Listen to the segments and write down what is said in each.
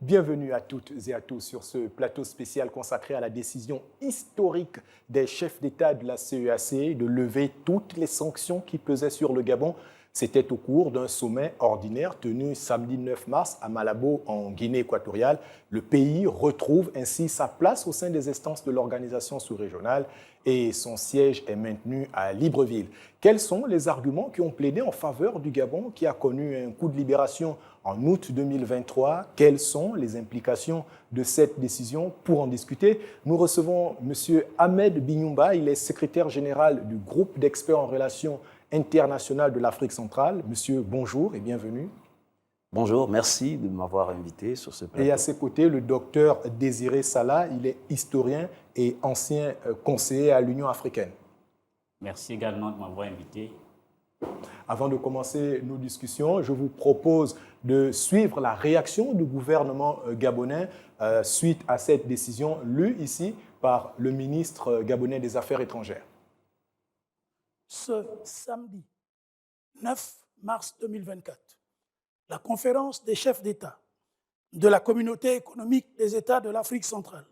Bienvenue à toutes et à tous sur ce plateau spécial consacré à la décision historique des chefs d'État de la CEAC de lever toutes les sanctions qui pesaient sur le Gabon. C'était au cours d'un sommet ordinaire tenu samedi 9 mars à Malabo, en Guinée équatoriale. Le pays retrouve ainsi sa place au sein des instances de l'organisation sous-régionale et son siège est maintenu à Libreville. Quels sont les arguments qui ont plaidé en faveur du Gabon qui a connu un coup de libération en août 2023? Quelles sont les implications de cette décision? Pour en discuter, nous recevons M. Ahmed Bignumba. Il est secrétaire général du groupe d'experts en relations internationales de l'Afrique centrale. Monsieur, bonjour et bienvenue. Bonjour, merci de m'avoir invité sur ce plateau. Et à ses côtés, le docteur Désiré Salah. Il est historien et ancien conseiller à l'Union africaine. Merci également de m'avoir invité. Avant de commencer nos discussions, je vous propose de suivre la réaction du gouvernement gabonais suite à cette décision lue ici par le ministre gabonais des Affaires étrangères. Ce samedi 9 mars 2024, la conférence des chefs d'État de la Communauté économique des États de l'Afrique centrale,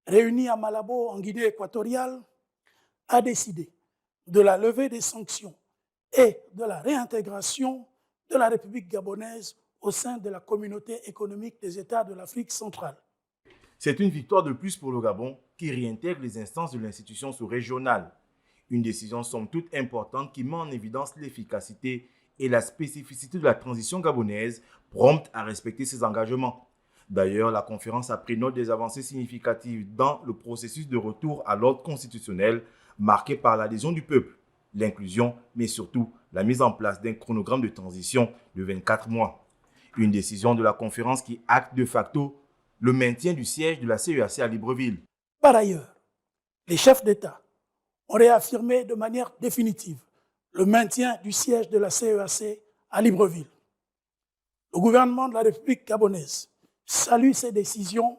réunie à Malabo en Guinée équatoriale, a décidé de la levée des sanctions et de la réintégration de la République gabonaise au sein de la Communauté économique des États de l'Afrique centrale. C'est une victoire de plus pour le Gabon qui réintègre les instances de l'institution sous-régionale. Une décision somme toute importante qui met en évidence l'efficacité et la spécificité de la transition gabonaise, prompte à respecter ses engagements. D'ailleurs, la conférence a pris note des avancées significatives dans le processus de retour à l'ordre constitutionnel marqué par l'adhésion du peuple, l'inclusion, mais surtout la mise en place d'un chronogramme de transition de 24 mois. Une décision de la conférence qui acte de facto le maintien du siège de la CEAC à Libreville. Par ailleurs, les chefs d'État ont réaffirmé de manière définitive le maintien du siège de la CEAC à Libreville. Le gouvernement de la République gabonaise salue ces décisions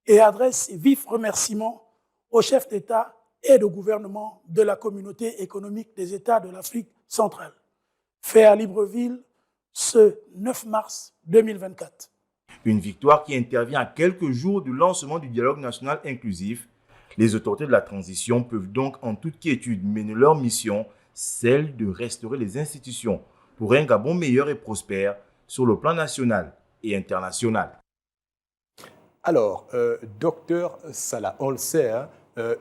et adresse ses vifs remerciements aux chefs d'État et de gouvernement de la Communauté économique des États de l'Afrique centrale, fait à Libreville ce 9 mars 2024. Une victoire qui intervient à quelques jours du lancement du dialogue national inclusif. Les autorités de la transition peuvent donc en toute quiétude mener leur mission, celle de restaurer les institutions pour un Gabon meilleur et prospère sur le plan national et international. Alors, docteur Salah, on le sait,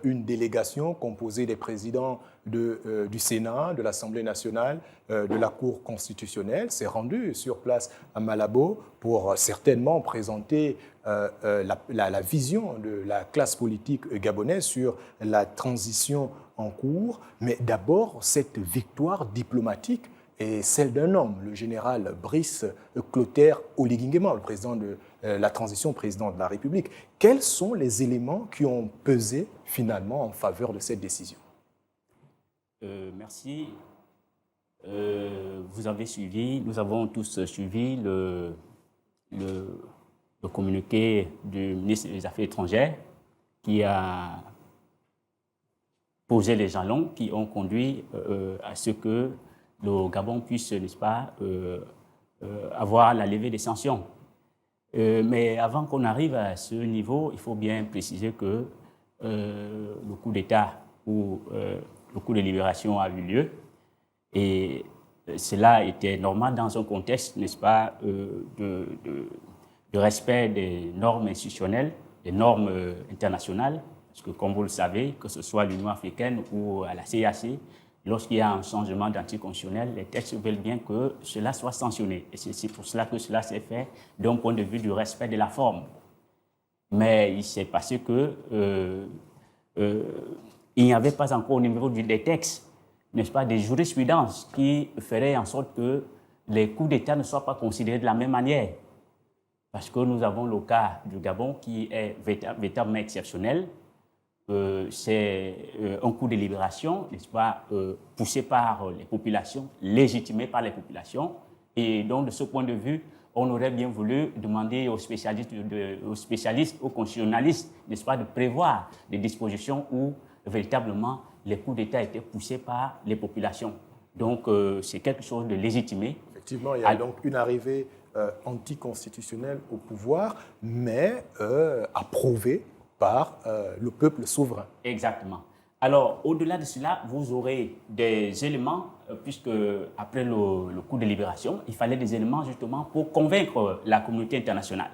une délégation composée des présidents du Sénat, de l'Assemblée nationale, de la Cour constitutionnelle s'est rendue sur place à Malabo pour certainement présenter la vision de la classe politique gabonaise sur la transition en cours. Mais d'abord, cette victoire diplomatique est celle d'un homme, le général Brice Clotaire Oligui Nguema, le président de la transition, président de la République. Quels sont les éléments qui ont pesé finalement en faveur de cette décision? Merci. Vous avez suivi, nous avons tous suivi le communiqué du ministre des Affaires étrangères qui a posé les jalons qui ont conduit à ce que le Gabon puisse, n'est-ce pas, avoir la levée des sanctions. Mais avant qu'on arrive à ce niveau, il faut bien préciser que le coup d'État ou le coup de libération a eu lieu et cela était normal dans un contexte, n'est-ce pas, de respect des normes institutionnelles, des normes internationales, parce que comme vous le savez, que ce soit l'Union africaine ou à la CEAC, lorsqu'il y a un changement d'anticonstitutionnel, les textes veulent bien que cela soit sanctionné. Et c'est pour cela que cela s'est fait d'un point de vue du respect de la forme. Mais il s'est passé que il n'y avait pas encore au niveau des textes, n'est-ce pas, des jurisprudences qui feraient en sorte que les coups d'État ne soient pas considérés de la même manière. Parce que nous avons le cas du Gabon qui est véritablement exceptionnel. C'est un coup de libération, n'est-ce pas, poussé par les populations, légitimé par les populations. Et donc, de ce point de vue, on aurait bien voulu demander aux spécialistes, aux constitutionnalistes, n'est-ce pas, de prévoir des dispositions où véritablement les coups d'État étaient poussés par les populations. Donc, c'est quelque chose de légitimé. Effectivement, il y a donc une arrivée anticonstitutionnel au pouvoir, mais approuvé par le peuple souverain. Exactement. Alors, au-delà de cela, vous aurez des éléments, puisque après le coup de libération, il fallait des éléments justement pour convaincre la communauté internationale.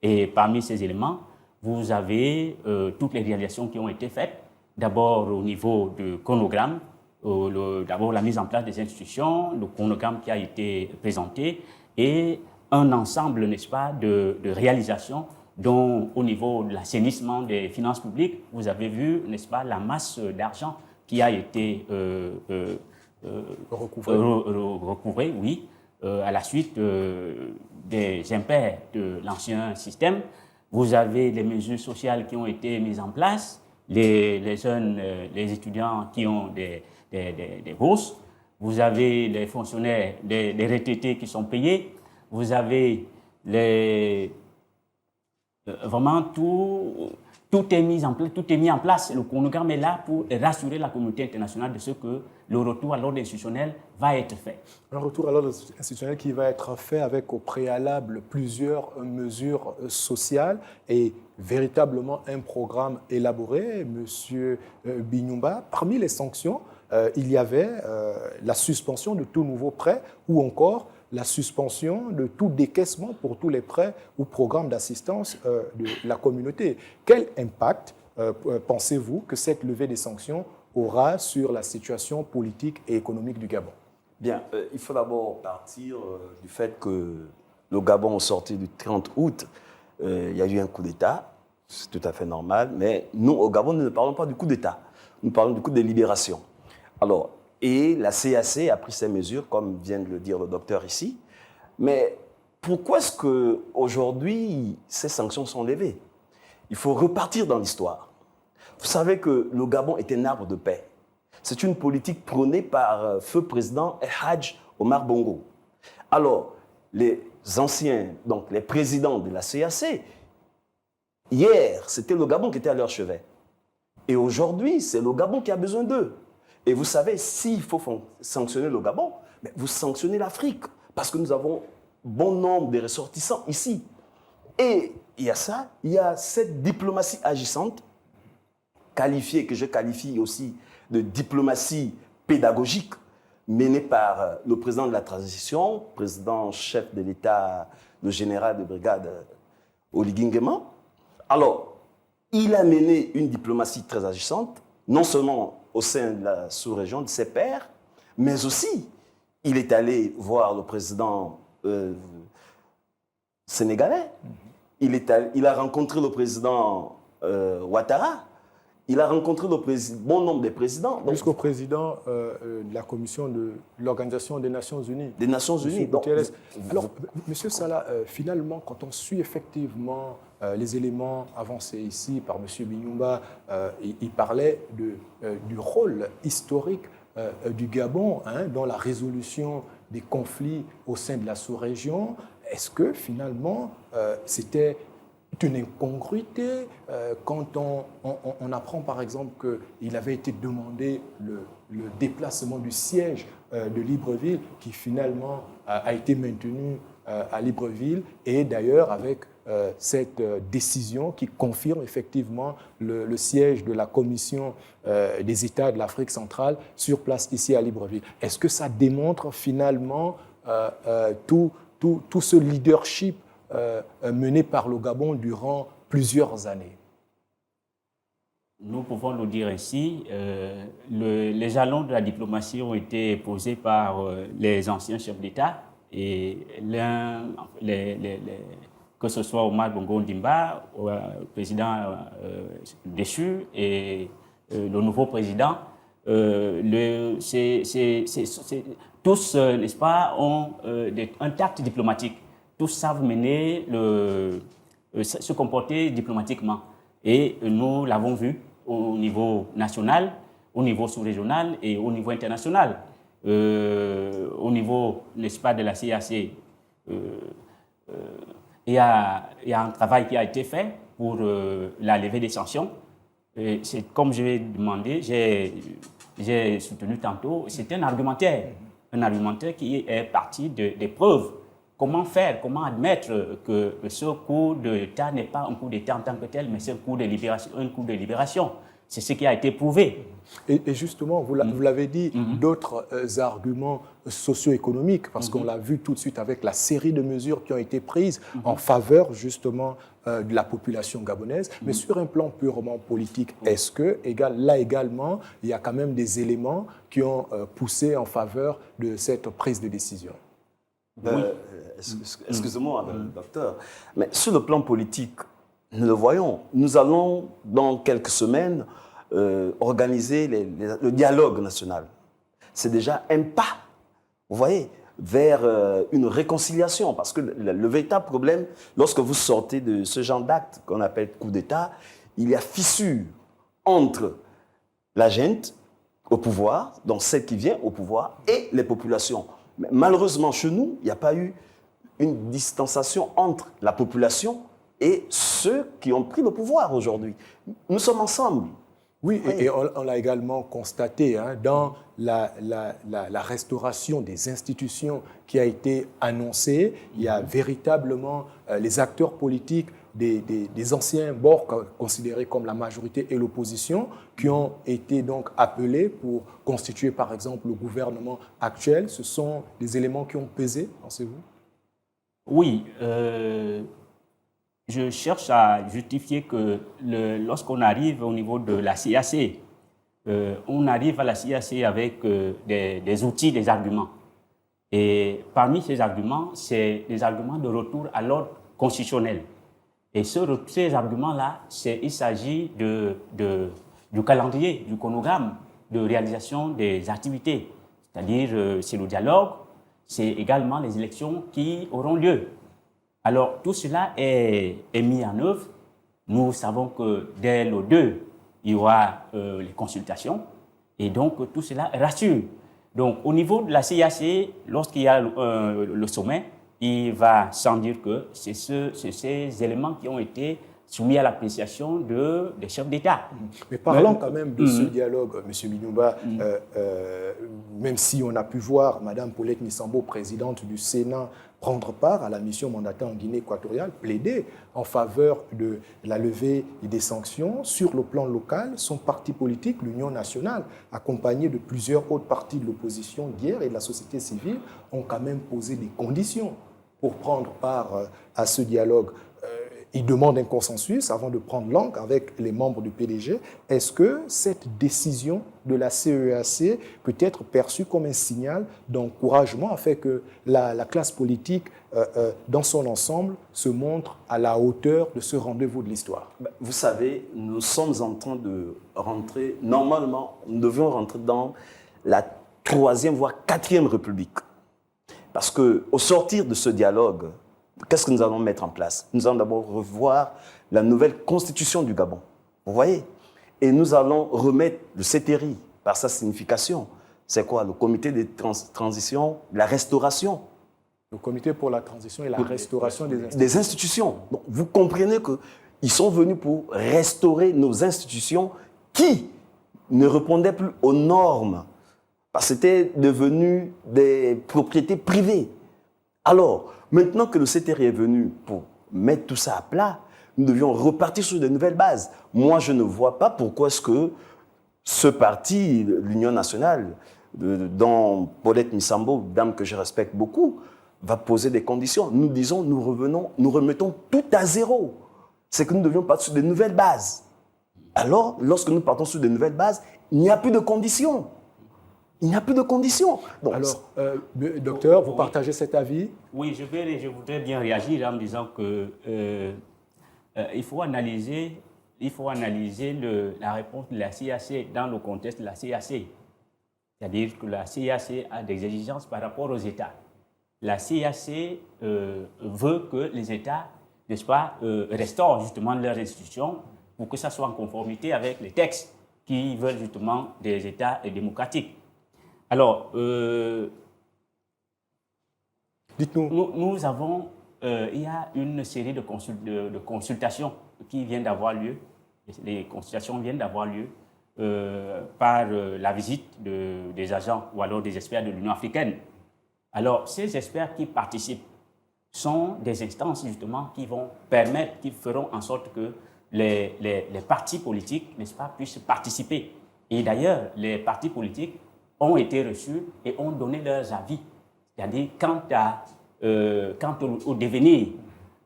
Et parmi ces éléments, vous avez toutes les réalisations qui ont été faites, d'abord au niveau du chronogramme, d'abord la mise en place des institutions, le chronogramme qui a été présenté, et un ensemble, n'est-ce pas, de réalisations dont au niveau de l'assainissement des finances publiques, vous avez vu, n'est-ce pas, la masse d'argent qui a été recouvrée, oui, à la suite des impairs de l'ancien système. Vous avez les mesures sociales qui ont été mises en place, les jeunes, les étudiants qui ont des bourses, vous avez les fonctionnaires, les retraités qui sont payés, vous avez vraiment tout est mis en place. Le chronogramme est là pour rassurer la communauté internationale de ce que le retour à l'ordre institutionnel va être fait. Un retour à l'ordre institutionnel qui va être fait avec au préalable plusieurs mesures sociales et véritablement un programme élaboré. Monsieur Bignumba, parmi les sanctions, il y avait la suspension de tout nouveau prêt ou encore la suspension de tout décaissement pour tous les prêts ou programmes d'assistance de la communauté. Quel impact pensez-vous que cette levée des sanctions aura sur la situation politique et économique du Gabon? Bien, il faut d'abord partir du fait que le Gabon, au sorti du 30 août, il y a eu un coup d'État, c'est tout à fait normal, mais nous, au Gabon, nous ne parlons pas du coup d'État, nous parlons du coup de libération. Alors, et la CAC a pris ses mesures, comme vient de le dire le docteur ici. Mais pourquoi est-ce qu'aujourd'hui, ces sanctions sont levées? Il faut repartir dans l'histoire. Vous savez que le Gabon est un arbre de paix. C'est une politique prônée par feu président Hadj Omar Bongo. Alors, les anciens, donc les présidents de la CAC, hier, c'était le Gabon qui était à leur chevet. Et aujourd'hui, c'est le Gabon qui a besoin d'eux. Et vous savez, s'il faut sanctionner le Gabon, vous sanctionnez l'Afrique, parce que nous avons bon nombre de ressortissants ici. Et il y a ça, il y a cette diplomatie agissante, qualifiée, que je qualifie aussi de diplomatie pédagogique, menée par le président de la transition, président-chef de l'État, le général de brigade Oligui Nguema. Alors, il a mené une diplomatie très agissante, non seulement au sein de la sous-région, de ses pairs, mais aussi, il est allé voir le président sénégalais, il a rencontré le président Ouattara, il a rencontré bon nombre de présidents. Jusqu'au président de la commission de l'Organisation des Nations Unies. Des Nations Unies. Donc, alors, Monsieur Salah, finalement, quand on suit effectivement les éléments avancés ici par M. Bignumba, il parlait du rôle historique du Gabon dans la résolution des conflits au sein de la sous-région. Est-ce que finalement, c'était une incongruité quand on apprend par exemple qu'il avait été demandé le déplacement du siège de Libreville qui finalement a été maintenu à Libreville et d'ailleurs avec cette décision qui confirme effectivement le siège de la Commission des États de l'Afrique centrale sur place ici à Libreville. Est-ce que ça démontre finalement tout ce leadership mené par le Gabon durant plusieurs années? Nous pouvons le dire ainsi, les jalons de la diplomatie ont été posés par les anciens chefs d'État et que ce soit Omar Bongo Ondimba, le président déchu et le nouveau président, tous, n'est-ce pas, ont un tact diplomatique. Tous savent mener, se comporter diplomatiquement. Et nous l'avons vu au niveau national, au niveau sous-régional et au niveau international. Au niveau, n'est-ce pas, de la CAC, il y a un travail qui a été fait pour la levée des sanctions. C'est comme je l'ai demandé, j'ai soutenu tantôt, c'est un argumentaire qui est parti des preuves comment faire, comment admettre que ce coup d'État n'est pas un coup d'État en tant que tel, mais c'est un coup de libération. C'est ce qui a été prouvé. Et justement, vous l'avez dit, d'autres arguments socio-économiques, parce qu'on l'a vu tout de suite avec la série de mesures qui ont été prises en faveur justement de la population gabonaise. Mais sur un plan purement politique, est-ce que là également, il y a quand même des éléments qui ont poussé en faveur de cette prise de décision? Oui. Excusez-moi, docteur, mais sur le plan politique, nous le voyons. Nous allons, dans quelques semaines, organiser le dialogue national. C'est déjà un pas, vous voyez, vers une réconciliation. Parce que le véritable problème, lorsque vous sortez de ce genre d'acte qu'on appelle coup d'État, il y a fissure entre la gente au pouvoir, donc celle qui vient au pouvoir, et les populations. Mais malheureusement, chez nous, il n'y a pas eu une distanciation entre la population et ceux qui ont pris le pouvoir aujourd'hui. Nous sommes ensemble. Oui, et on l'a également constaté dans la restauration des institutions qui a été annoncée. Il y a véritablement les acteurs politiques des anciens bords considérés comme la majorité et l'opposition qui ont été donc appelés pour constituer par exemple le gouvernement actuel. Ce sont des éléments qui ont pesé, pensez-vous? Oui, je cherche à justifier que lorsqu'on arrive au niveau de la CAC, on arrive à la CAC avec des outils, des arguments. Et parmi ces arguments, c'est des arguments de retour à l'ordre constitutionnel. Et ces arguments-là, il s'agit du calendrier, du chronogramme de réalisation des activités. C'est-à-dire, c'est le dialogue, c'est également les élections qui auront lieu. Alors, tout cela est mis en œuvre. Nous savons que dès le 2, il y aura les consultations. Et donc, tout cela rassure. Donc, au niveau de la CAC, lorsqu'il y a le sommet, il va sans dire que c'est ces éléments qui ont été soumis à l'appréciation des chefs d'État. Mais parlons quand même de ce dialogue, M. Minouba, même si on a pu voir Mme Paulette Missambo, présidente du Sénat, prendre part à la mission mandatée en Guinée équatoriale, plaider en faveur de la levée des sanctions. Sur le plan local, son parti politique, l'Union nationale, accompagné de plusieurs autres partis de l'opposition d'hier et de la société civile, ont quand même posé des conditions pour prendre part à ce dialogue. Il demande un consensus avant de prendre langue avec les membres du PDG. Est-ce que cette décision de la CEAC peut être perçue comme un signal d'encouragement afin que la classe politique, dans son ensemble, se montre à la hauteur de ce rendez-vous de l'histoire? Vous savez, nous sommes en train de rentrer, normalement, nous devions rentrer dans la 3e, voire 4e République. Parce qu'au sortir de ce dialogue, qu'est-ce que nous allons mettre en place? Nous allons d'abord revoir la nouvelle constitution du Gabon. Vous voyez? Et nous allons remettre le CETERI par sa signification. C'est quoi? Le comité de transition, la restauration. Le comité pour la transition et la restauration des institutions. Donc, vous comprenez qu'ils sont venus pour restaurer nos institutions qui ne répondaient plus aux normes. Parce que c'était devenu des propriétés privées. Alors, maintenant que le CETERI est venu pour mettre tout ça à plat, nous devions repartir sur de nouvelles bases. Moi, je ne vois pas pourquoi est-ce que ce parti, l'Union nationale, dont Paulette Missambo, dame que je respecte beaucoup, va poser des conditions. Nous disons, nous remettons tout à zéro. C'est que nous devions partir sur de nouvelles bases. Alors, lorsque nous partons sur de nouvelles bases, il n'y a plus de conditions. Il n'y a plus de conditions. Donc, alors, docteur, vous partagez cet avis? Oui, je voudrais bien réagir en disant que il faut analyser la réponse de la CAC dans le contexte de la CAC. C'est-à-dire que la CAC a des exigences par rapport aux États. La CAC veut que les États, n'est-ce pas, restaurent justement leurs institutions pour que ça soit en conformité avec les textes qui veulent justement des États démocratiques. Alors, dites-nous. Nous avons, il y a une série de consultations qui viennent d'avoir lieu. Les consultations viennent d'avoir lieu par la visite des agents ou alors des experts de l'Union africaine. Alors, ces experts qui participent sont des instances justement qui vont permettre, qui feront en sorte que les partis politiques, n'est-ce pas, puissent participer. Et d'ailleurs, les partis politiques ont été reçus et ont donné leurs avis, c'est-à-dire quant au devenir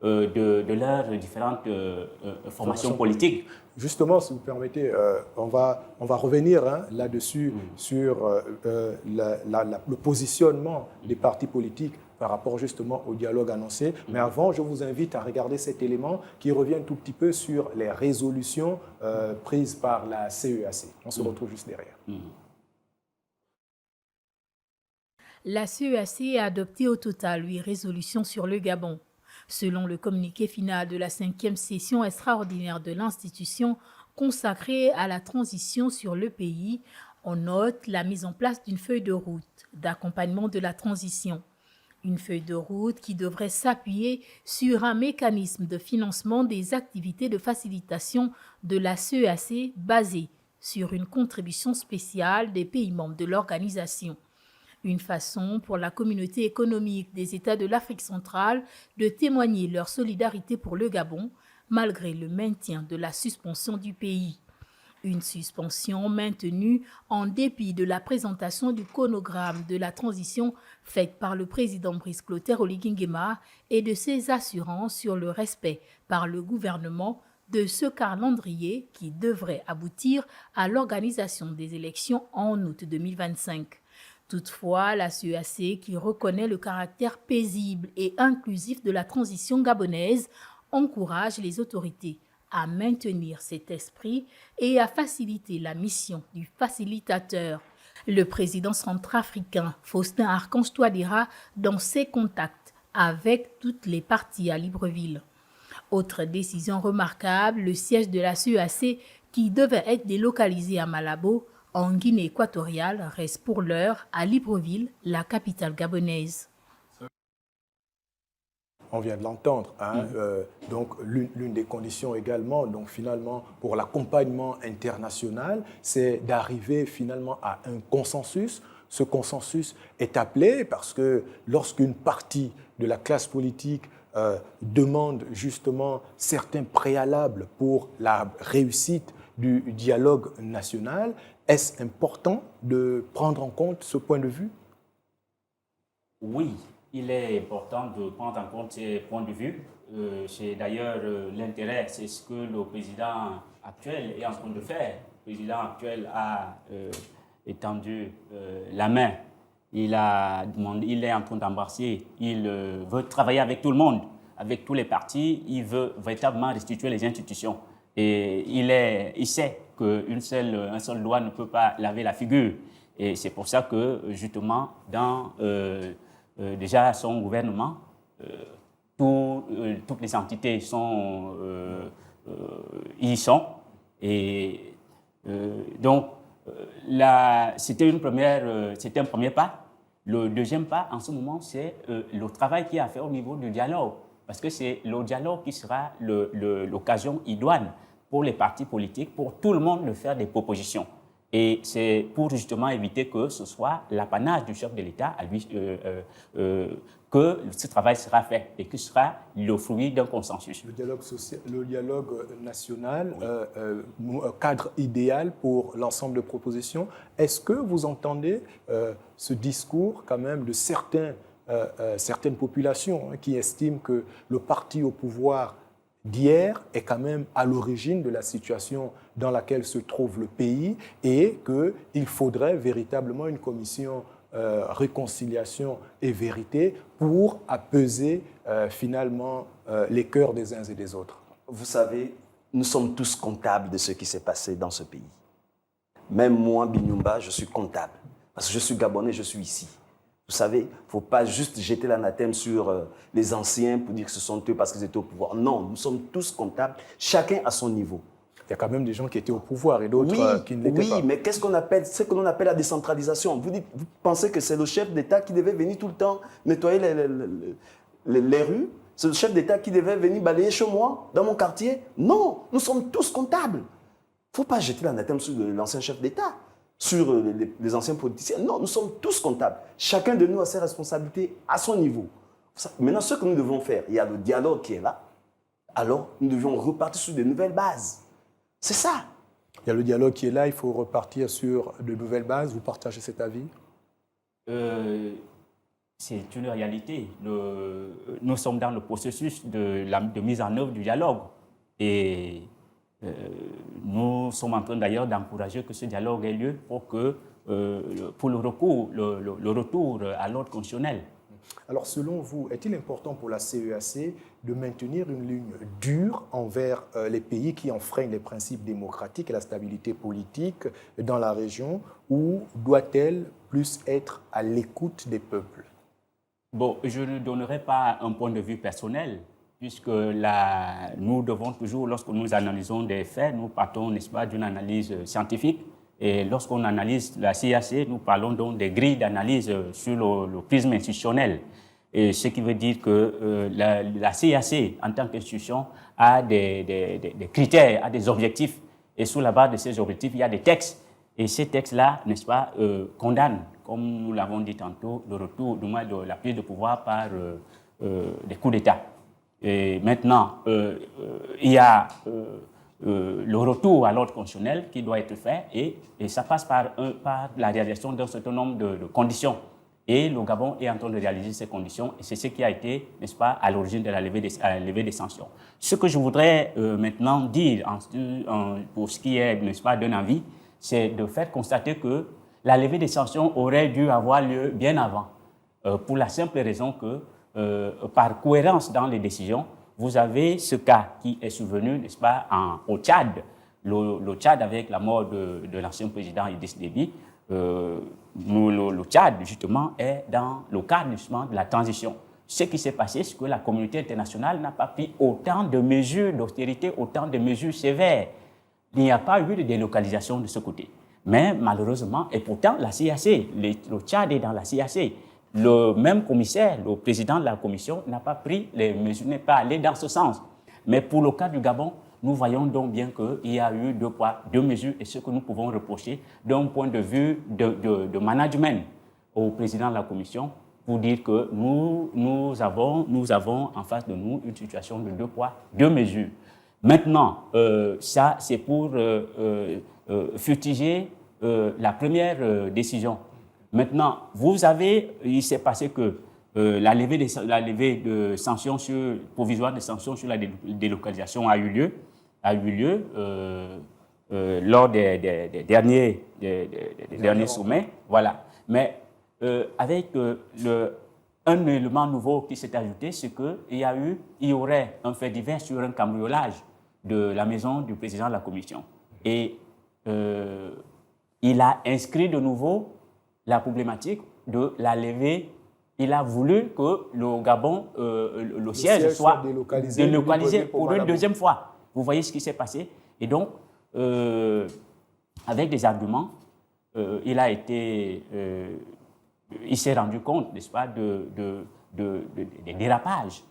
de leurs différentes formations politiques. Justement, si vous permettez, on va revenir là-dessus sur le positionnement des partis politiques par rapport justement au dialogue annoncé. Mais avant, je vous invite à regarder cet élément qui revient un tout petit peu sur les résolutions prises par la CEAC. On se retrouve juste derrière. La CEAC a adopté au total 8 résolutions sur le Gabon. Selon le communiqué final de la 5e session extraordinaire de l'institution consacrée à la transition sur le pays, on note la mise en place d'une feuille de route d'accompagnement de la transition. Une feuille de route qui devrait s'appuyer sur un mécanisme de financement des activités de facilitation de la CEAC basé sur une contribution spéciale des pays membres de l'organisation. Une façon pour la communauté économique des États de l'Afrique centrale de témoigner leur solidarité pour le Gabon, malgré le maintien de la suspension du pays. Une suspension maintenue en dépit de la présentation du chronogramme de la transition faite par le président Brice Clotaire Oligui Nguema et de ses assurances sur le respect par le gouvernement de ce calendrier qui devrait aboutir à l'organisation des élections en août 2025. Toutefois, la CEAC, qui reconnaît le caractère paisible et inclusif de la transition gabonaise, encourage les autorités à maintenir cet esprit et à faciliter la mission du facilitateur. Le président centrafricain Faustin Archange Touadéra dans ses contacts avec toutes les parties à Libreville. Autre décision remarquable, le siège de la CEAC qui devait être délocalisé à Malabo, en Guinée équatoriale, reste pour l'heure à Libreville, la capitale gabonaise. On vient de l'entendre. Donc, l'une des conditions également, donc finalement, pour l'accompagnement international, c'est d'arriver finalement à un consensus. Ce consensus est appelé parce que lorsqu'une partie de la classe politique demande justement certains préalables pour la réussite du dialogue national, est-ce important de prendre en compte ce point de vue? Oui, il est important de prendre en compte ces points de vue. C'est d'ailleurs l'intérêt, c'est ce que le président actuel est en train de faire. Le président actuel a étendu la main. Il est en train d'embrasser. Il veut travailler avec tout le monde, avec tous les partis. Il veut véritablement restituer les institutions. Et il sait qu'un seul doigt ne peut pas laver la figure. Et c'est pour ça que, justement, dans déjà son gouvernement, toutes les entités y sont. Et donc, c'était un premier pas. Le deuxième pas, en ce moment, c'est le travail qu'il y a à faire au niveau du dialogue. Parce que c'est le dialogue qui sera l'occasion idoine pour les partis politiques, pour tout le monde de faire des propositions. Et c'est pour justement éviter que ce soit l'apanage du chef de l'État à lui que ce travail sera fait et que ce sera le fruit d'un consensus. Le dialogue national, un cadre idéal pour l'ensemble de propositions. Est-ce que vous entendez ce discours quand même de certaines populations qui estiment que le parti au pouvoir d'hier est quand même à l'origine de la situation dans laquelle se trouve le pays et qu'il faudrait véritablement une commission réconciliation et vérité pour apaiser finalement les cœurs des uns et des autres? Vous savez, nous sommes tous comptables de ce qui s'est passé dans ce pays. Même moi, Binyumba, je suis comptable. Parce que je suis Gabonais, je suis ici. Vous savez, il ne faut pas juste jeter l'anathème sur les anciens pour dire que ce sont eux parce qu'ils étaient au pouvoir. Non, nous sommes tous comptables, chacun à son niveau. Il y a quand même des gens qui étaient au pouvoir et d'autres qui ne l'étaient pas. Oui, mais qu'est-ce qu'on appelle, ce que l'on appelle la décentralisation? Vous pensez que c'est le chef d'État qui devait venir tout le temps nettoyer les rues? C'est le chef d'État qui devait venir balayer chez moi, dans mon quartier? Non, nous sommes tous comptables. Il ne faut pas jeter l'anathème sur l'ancien chef d'État, sur les anciens politiciens. Non, nous sommes tous comptables. Chacun de nous a ses responsabilités à son niveau. Maintenant, ce que nous devons faire, il y a le dialogue qui est là, alors nous devons repartir sur de nouvelles bases. C'est ça. Il y a le dialogue qui est là, il faut repartir sur de nouvelles bases. Vous partagez cet avis? C'est une réalité. Nous sommes dans le processus de mise en œuvre du dialogue. Et nous sommes en train d'ailleurs d'encourager que ce dialogue ait lieu pour le retour à l'ordre constitutionnel. Alors, selon vous, est-il important pour la CEAC de maintenir une ligne dure envers les pays qui enfreignent les principes démocratiques et la stabilité politique dans la région, ou doit-elle plus être à l'écoute des peuples? Bon, je ne donnerai pas un point de vue personnel, puisque nous devons toujours, lorsque nous analysons des faits, nous partons, n'est-ce pas, d'une analyse scientifique. Et lorsqu'on analyse la CEAC, nous parlons donc des grilles d'analyse sur le prisme institutionnel. Et ce qui veut dire que la CEAC, en tant qu'institution, a des critères, a des objectifs. Et sous la base de ces objectifs, il y a des textes. Et ces textes-là, n'est-ce pas, condamnent, comme nous l'avons dit tantôt, le retour, du moins de la prise de pouvoir par des coups d'État. Et maintenant, il y a le retour à l'ordre constitutionnel qui doit être fait et ça passe par la réalisation d'un certain nombre de conditions. Et le Gabon est en train de réaliser ces conditions et c'est ce qui a été, n'est-ce pas, à l'origine de la levée des sanctions. Ce que je voudrais maintenant dire pour ce qui est, n'est-ce pas, d'un avis, c'est de faire constater que la levée des sanctions aurait dû avoir lieu bien avant, pour la simple raison que, par cohérence dans les décisions, vous avez ce cas qui est survenu, n'est-ce pas, au Tchad, le Tchad avec la mort de l'ancien président Idriss Déby. Le Tchad, justement, est dans le cadre, justement, de la transition. Ce qui s'est passé, c'est que la communauté internationale n'a pas pris autant de mesures d'austérité, autant de mesures sévères. Il n'y a pas eu de délocalisation de ce côté. Mais malheureusement, et pourtant, la CEAC, le Tchad est dans la CEAC. Le même commissaire, le président de la commission, n'a pas pris les mesures, n'est pas allé dans ce sens. Mais pour le cas du Gabon, nous voyons donc bien qu'il y a eu 2 poids, 2 mesures, et ce que nous pouvons reprocher d'un point de vue de management au président de la commission, pour dire que nous avons en face de nous une situation de 2 poids, 2 mesures. Maintenant, ça, c'est pour fustiger la première décision. Maintenant, il s'est passé que la levée de sanctions provisoire de sanctions sur la délocalisation a eu lieu lors des derniers sommets. Voilà. Mais avec un élément nouveau qui s'est ajouté, c'est qu'il y aurait un fait divers sur un cambriolage de la maison du président de la commission. Et il a inscrit de nouveau la problématique de la levée. Il a voulu que le Gabon, le siège soit délocalisé pour une deuxième fois. Vous voyez ce qui s'est passé. Et donc, avec des arguments, il s'est rendu compte, n'est-ce pas, des dérapages.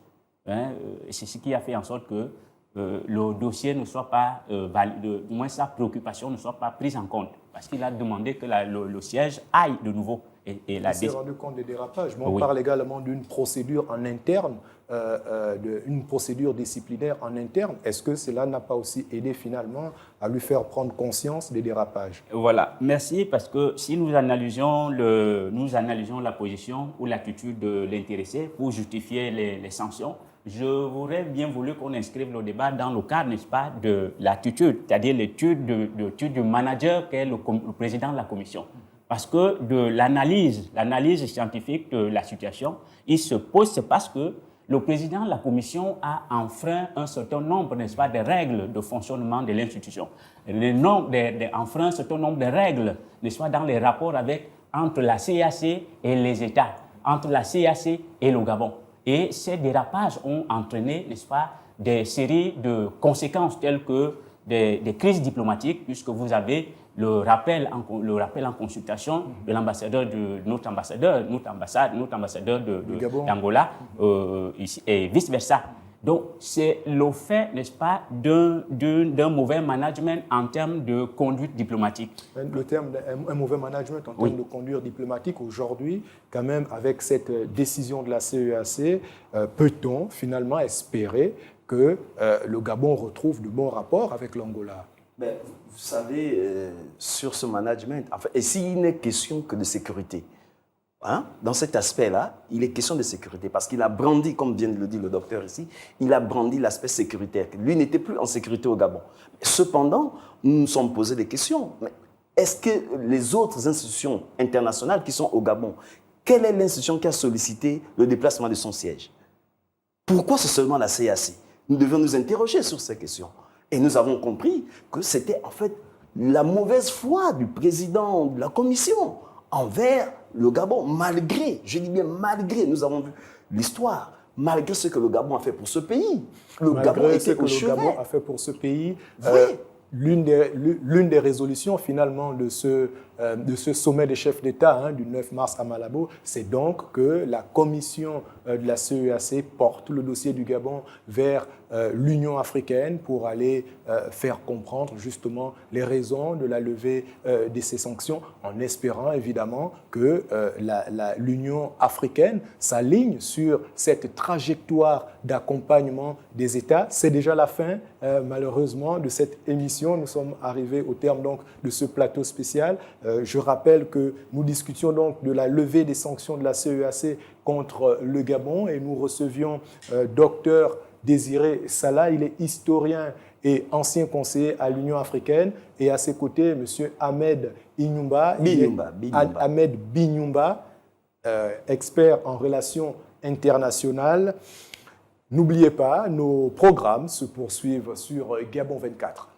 Hein. C'est ce qui a fait en sorte que le dossier ne soit pas validé, du moins sa préoccupation ne soit pas prise en compte. Parce qu'il a demandé que le siège aille de nouveau. Il s'est rendu compte des dérapages. Mais on parle également d'une procédure en interne, d'une procédure disciplinaire en interne. Est-ce que cela n'a pas aussi aidé finalement à lui faire prendre conscience des dérapages? Voilà, merci, parce que si nous analysions la position ou l'attitude de l'intéressé pour justifier les sanctions, je voudrais bien voulu qu'on inscrive le débat dans le cadre, n'est-ce pas, de l'attitude, c'est-à-dire l'étude du manager qui est le président de la commission. Parce que de l'analyse scientifique de la situation, il se pose, c'est parce que le président de la commission a enfreint un certain nombre, n'est-ce pas, de règles de fonctionnement de l'institution. Enfreint un certain nombre de règles, n'est-ce pas, dans les rapports entre la CEAC et les États, entre la CEAC et le Gabon. Et ces dérapages ont entraîné, n'est-ce pas, des séries de conséquences telles que des crises diplomatiques, puisque vous avez le rappel en consultation de l'ambassadeur notre ambassadeur d'Angola, et vice-versa. Donc, c'est le fait, n'est-ce pas, d'un mauvais management en termes de conduite diplomatique. Le terme d'un mauvais management en termes de conduite diplomatique, aujourd'hui, quand même, avec cette décision de la CEAC, peut-on finalement espérer que le Gabon retrouve de bons rapports avec l'Angola? Ben, vous savez, sur ce management, enfin, et s'il n'est question que de sécurité, hein, dans cet aspect-là, il est question de sécurité parce qu'il a brandi, comme vient de le dire le docteur ici, il a brandi l'aspect sécuritaire. Lui n'était plus en sécurité au Gabon. Cependant, nous nous sommes posé des questions. Mais est-ce que les autres institutions internationales qui sont au Gabon, quelle est l'institution qui a sollicité le déplacement de son siège? Pourquoi c'est seulement la CAC? Nous devions nous interroger sur ces questions. Et nous avons compris que c'était en fait la mauvaise foi du président de la commission envers le Gabon, malgré, je dis bien malgré, nous avons vu l'histoire, malgré ce que le Gabon a fait pour ce pays. Le Gabon était au chevet. Le Gabon a fait pour ce pays. Oui. L'une des résolutions finalement de ce sommet des chefs d'État du 9 mars à Malabo, c'est donc que la commission de la CEAC porte le dossier du Gabon vers l'Union africaine pour aller faire comprendre justement les raisons de la levée de ces sanctions, en espérant évidemment que l'Union africaine s'aligne sur cette trajectoire d'accompagnement des États. C'est déjà la fin, malheureusement, de cette émission. Nous sommes arrivés au terme donc de ce plateau spécial. Je rappelle que nous discutions donc de la levée des sanctions de la CEAC contre le Gabon et nous recevions Dr Désiré Salah. Il est historien et ancien conseiller à l'Union africaine, et à ses côtés, M. Ahmed Binyumba, expert en relations internationales. N'oubliez pas, nos programmes se poursuivent sur Gabon 24.